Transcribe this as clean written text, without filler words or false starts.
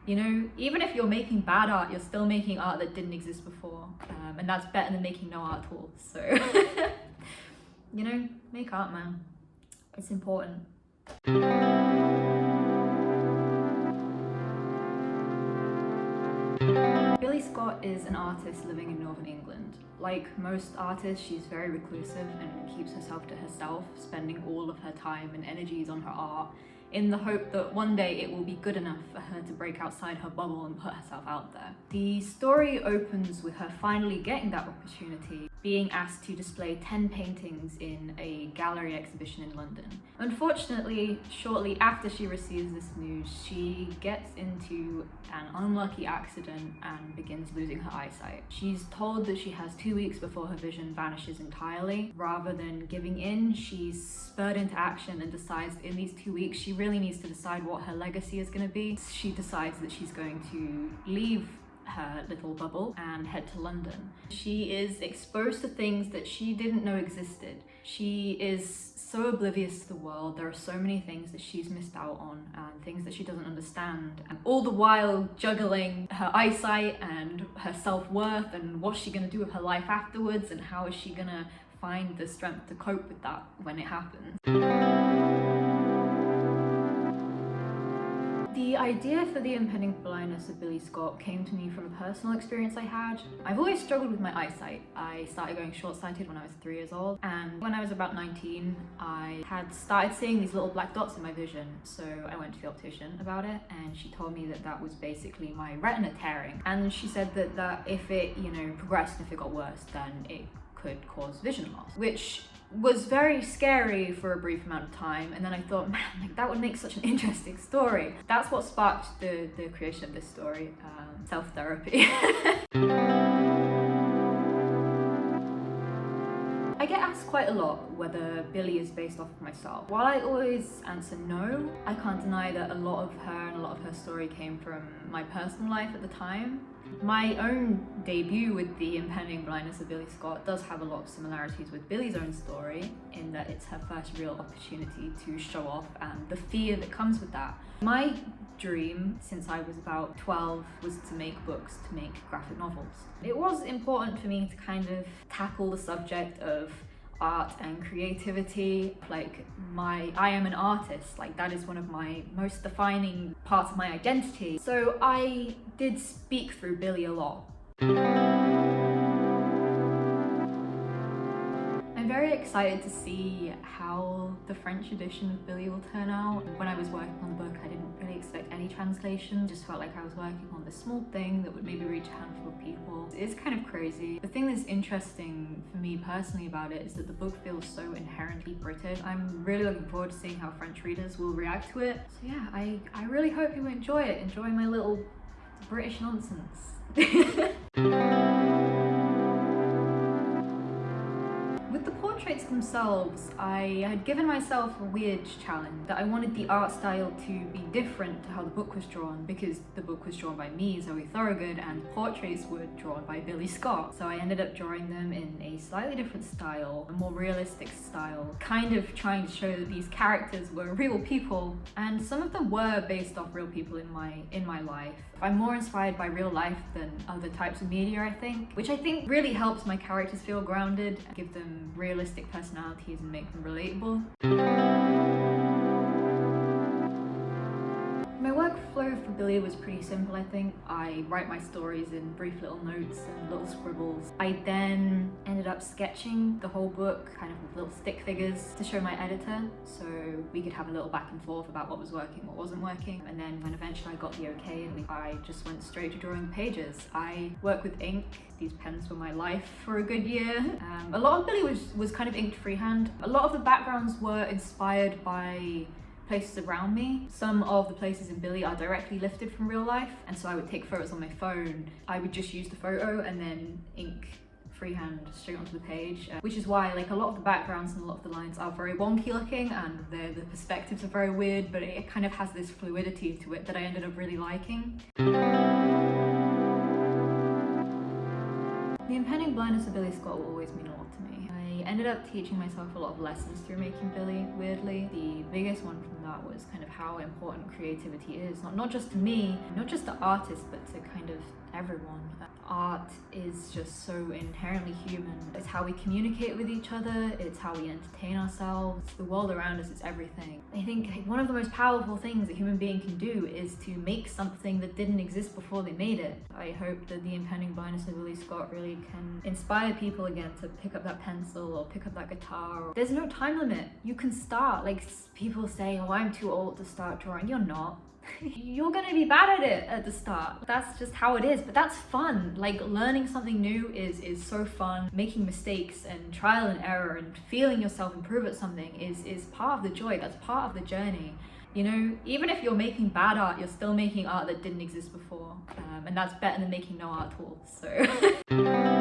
You know, even if you're making bad art, you're still making art that didn't exist before. And that's better than making no art at all. So, you know, make art, man. It's important. Billie Scott is an artist living in Northern England. Like most artists, she's very reclusive and keeps herself to herself, spending all of her time and energies on her art, in the hope that one day it will be good enough for her to break outside her bubble and put herself out there. The story opens with her finally getting that opportunity, being asked to display 10 paintings in a gallery exhibition in London. Unfortunately, shortly after she receives this news, she gets into an unlucky accident and begins losing her eyesight. She's told that she has 2 weeks before her vision vanishes entirely. Rather than giving in, she's spurred into action and decides in these 2 weeks she really needs to decide what her legacy is going to be. She decides that she's going to leave her little bubble and head to London. She is exposed to things that she didn't know existed. She is so oblivious to the world. There are so many things that she's missed out on and things that she doesn't understand. And all the while juggling her eyesight and her self-worth and what's she gonna do with her life afterwards and how is she gonna find the strength to cope with that when it happens. The idea for the impending blindness of Billie Scott came to me from a personal experience I had. I've always struggled with my eyesight. I started going short-sighted when I was 3 years old, and when I was about 19, I had started seeing these little black dots in my vision. So I went to the optician about it, and she told me that that was basically my retina tearing. And she said that if it, you know, progressed and if it got worse, then it could cause vision loss, which was very scary for a brief amount of time. And then I thought, man, like that would make such an interesting story. That's what sparked the creation of this story, self-therapy. I get asked quite a lot whether Billie is based off of myself. While I always answer no, I can't deny that a lot of her and a lot of her story came from my personal life at the time. My own debut with the impending blindness of Billie Scott does have a lot of similarities with Billie's own story, in that it's her first real opportunity to show off and the fear that comes with that. My dream since I was about 12 was to make books, to make graphic novels. It was important for me to kind of tackle the subject of art and creativity. Like I am an artist, like that is one of my most defining parts of my identity. So I did speak through Billie a lot. I'm very excited to see how the French edition of Billie will turn out. When I was working on the book, I didn't really expect any translation. Just felt like I was working on this small thing that would maybe reach a handful of people. It's kind of crazy. The thing that's interesting for me personally about it is that the book feels so inherently British. I'm really looking forward to seeing how French readers will react to it. So yeah, I really hope you enjoy it. Enjoy my little British nonsense. With the portraits themselves, I had given myself a weird challenge that I wanted the art style to be different to how the book was drawn, because the book was drawn by me, Zoe Thorogood, and the portraits were drawn by Billie Scott. So I ended up drawing them in a slightly different style, a more realistic style, kind of trying to show that these characters were real people, and some of them were based off real people in my life. I'm more inspired by real life than other types of media, I think, which I think really helps my characters feel grounded, give them realistic personalities and make them relatable. My workflow for Billie was pretty simple, I think. I write my stories in brief little notes and little scribbles. I then ended up sketching the whole book, kind of with little stick figures to show my editor, so we could have a little back and forth about what was working, what wasn't working. And then when eventually I got the okay, I just went straight to drawing pages. I work with ink. These pens were my life for a good year. A lot of Billie was kind of inked freehand. A lot of the backgrounds were inspired by places around me. Some of the places in Billie are directly lifted from real life, and so I would take photos on my phone. I would just use the photo and then ink freehand straight onto the page, which is why like a lot of the backgrounds and a lot of the lines are very wonky looking and the perspectives are very weird, but it kind of has this fluidity to it that I ended up really liking. The impending blindness of Billie Scott will always mean a lot to me. I ended up teaching myself a lot of lessons through making Billie, weirdly. The biggest one for that was kind of how important creativity is, not just to me, not just to artists, but to kind of everyone. Art is just so inherently human. It's how we communicate with each other, it's how we entertain ourselves. The world around us is everything. I think one of the most powerful things a human being can do is to make something that didn't exist before they made it. I hope that the impending blindness of Billie Scott really can inspire people again to pick up that pencil or pick up that guitar. There's no time limit. You can start. Like, people say, oh, I'm too old to start drawing. You're not. You're gonna be bad at it at the start. That's just how it is, but that's fun. Like, learning something new is so fun. Making mistakes and trial and error and feeling yourself improve at something is part of the joy. That's part of the journey. You know, even if you're making bad art, you're still making art that didn't exist before, and that's better than making no art at all. So